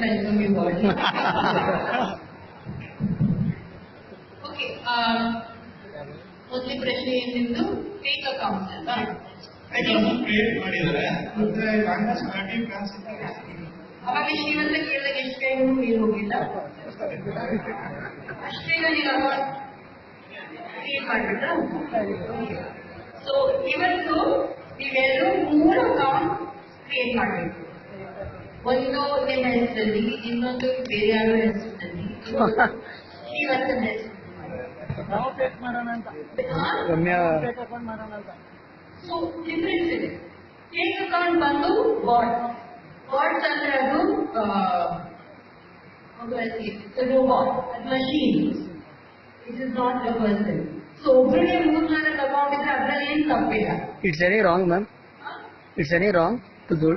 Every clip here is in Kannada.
didn't welcome you all. Okay. ಮೊದಲನೇ ಪ್ರಶ್ನೆ ಏನಿದ್ದು ಫೇಕ್ ಅಕೌಂಟ್ಸ್ ಅಲ್ವಾ? ಕ್ರಿಯೇಟ್ ಮಾಡಿದ್ದಾರೆ ಮತ್ತೆ ಅವಾಗ ಶ್ರೀಮಂತ ಕೇಳಿದಾಗ ಎಷ್ಟು ಟೈಮ್ ಮೇಲ್ ಹೋಗಿಲ್ಲ ಅಷ್ಟೇ ನನಗೆ ಅಕೌಂಟ್ ಕ್ರಿಯೇಟ್ ಮಾಡ್ಬಿಟ್ರ. ಸೊ ಇವತ್ತು ನೀವೆಲ್ಲರೂ 3 ಅಕೌಂಟ್ ಕ್ರಿಯೇಟ್ ಮಾಡಬೇಕು. ಒಂದು ನಿಮ್ಮ ಹೆಸರಲ್ಲಿ, ಇನ್ನೊಂದು ಬೇರೆ ಯಾರೋ ಹೆಸರಿನಲ್ಲಿ, ಶ್ರೀವರ್ಧನ್ ಹೆಸರು. ಸೊ ಡಿಫ್ರೆನ್ಸ್ ಇದೆ. ಫೇಕ್ ಅಕೌಂಟ್ ಬಂದು ಬಾಟ್ಸ್ ಅಂದ್ರೆ ಅದು robot, machine. It is not a person. So ಒಬ್ಬರಿಗೆ 3-4 ಅಕೌಂಟ್ ಇದ್ರೆ ಅದ್ರಲ್ಲಿ ಏನು ತಪ್ಪಿಲ್ಲ. It's any wrong, ma'am? It's any wrong to do?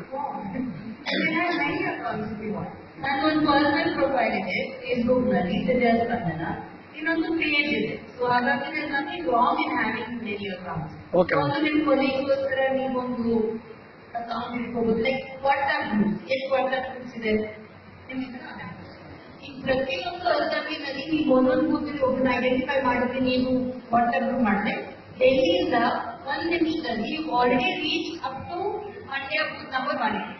ನನ್ನೊಂದು ಪರ್ಸನಲ್ ಪ್ರೊಫೈಲ್ ಇದೆ ಫೇಸ್ಬುಕ್ ನಲ್ಲಿ, ಸ್ಪಂದನ. ಇನ್ನೊಂದು ಪೇಜ್ ಇದೆ. ಸೊ ಹಾಗಾಗಿ nothing wrong in having many accounts. ಒಂದು ನಿಮ್ಮ ಕೊನೆಗೋಸ್ಕರ ನೀವೊಂದು ಅಕೌಂಟ್ ಇಟ್ಕೋಬಹುದು. ಲೈಕ್ ವಾಟ್ಸ್ಆಪ್ ಗ್ರೂಪ್, ಎಷ್ಟು ವಾಟ್ಸ್ಆಪ್ ಗ್ರೂಪ್ಸ್ ಇದೆ ಈ ಪ್ರತಿಯೊಂದು ಅಸಮಿನಲ್ಲಿ ನೀವು ಒಂದೊಂದು ಗ್ರೂಪ್ ಒಬ್ಬನ ಐಡೆಂಟಿಫೈ ಮಾಡಿದ್ರೆ ನೀವು ವಾಟ್ಸ್ಆಪ್ ಗ್ರೂಪ್ ಮಾಡಿದ್ರೆ ಡೆಲ್ಲಿಯಿಂದ 1 ನಿಮಿಷದಲ್ಲಿ already reach up to Mandya booth number ಮಾಡಿದ್ರಿ.